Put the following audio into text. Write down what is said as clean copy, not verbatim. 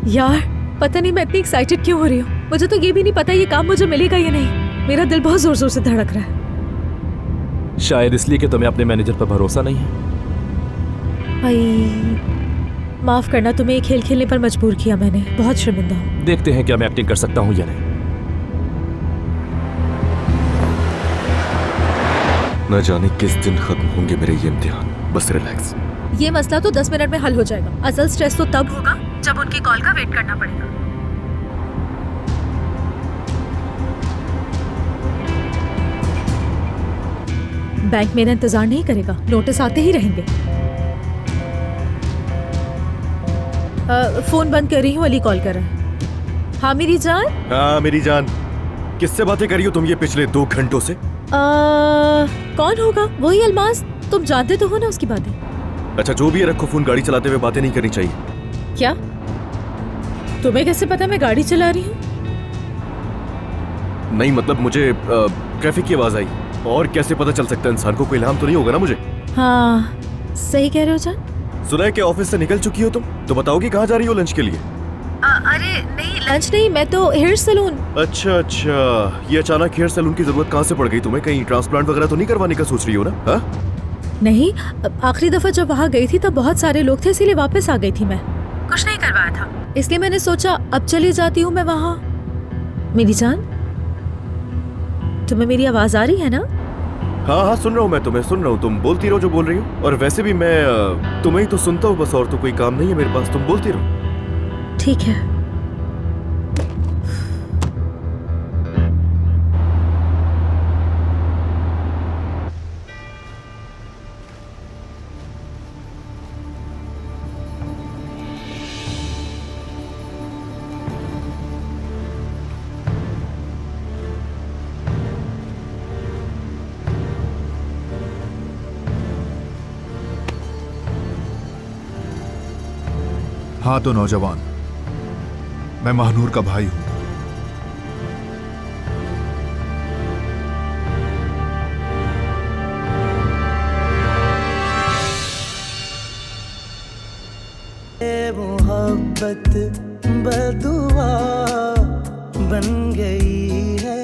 यार पता नहीं मैं इतनी एक्साइटेड क्यों हो रही हूँ। मुझे तो ये भी नहीं पता ये काम मुझे मिलेगा या नहीं। मेरा दिल बहुत जोर जोर से धड़क रहा है। शायद इसलिए कि तुम्हें अपने मैनेजर पर भरोसा नहीं है। भाई माफ करना, तुम्हें ये खेल खेलने पर मजबूर किया मैंने। बहुत शर्मिंदा हूँ। देखते हैं क्या मैं एक्टिंग कर सकता हूँ या नहीं। न जाने किस दिन खत्म होंगे मेरे ये इम्तिहान। बस रिलैक्स। ये मसला तो 10 मिनट में हल हो जाएगा। असल स्ट्रेस तो तब होगा जब उनकी कॉल का वेट करना पड़ेगा। बैंक मेरा इंतजार नहीं करेगा, नोटिस आते ही रहेंगे। फोन बंद कर रही हूँ, अली कॉल कर रहा है। हाँ मेरी जान। हाँ मेरी जान, किससे बातें कर रही हो तुम ये पिछले 2 घंटों से? कौन होगा? वही अल्मास, तुम जानते तो हो ना उसकी बातें। अच्छा जो भी है रखो फोन, गाड़ी चलाते हुए बातें नहीं करनी चाहिए। क्या तुम्हें कैसे पता मैं गाड़ी चला रही हूँ? नहीं मतलब मुझे ट्रैफिक की आवाज आई। और कैसे पता चल सकता है इंसान को? कोई इल्हाम तो नहीं होगा ना मुझे? हाँ सही कह रहे हो जान। सुना है कि ऑफिस से निकल चुकी हो तुम, तो बताओगी कहाँ जा रही हो लंच के लिए? अरे नहीं लंच नहीं, मैं तो हेयर सैलून। अच्छा अच्छा, ये अचानक हेयर सैलून की जरूरत कहाँ से पड़ गई तुम्हें? कहीं ट्रांसप्लांट वगैरह तो नहीं करवाने का सोच रही हो ना? हाँ? नहीं, आखिरी दफा जब वहाँ गई थी तब बहुत सारे लोग थे, इसीलिए वापस आ गई थी मैं। कुछ नहीं करवाया था, इसलिए मैंने सोचा अब चली जाती हूँ मैं वहाँ। मेरी जान, तुम्हें मेरी आवाज आ रही है ना? हाँ हाँ सुन रहा हूँ, मैं तुम्हें सुन रहा हूँ। तुम बोलती रहो जो बोल रही हो। और वैसे भी मैं तुम्हें ही तो सुनता हूँ बस, और तो कोई काम नहीं है मेरे पास। तुम बोलती रहो। ठीक है। हाँ तो नौजवान, मैं महानूर का भाई हूं। मोहब्बत बदुआ बन गई है।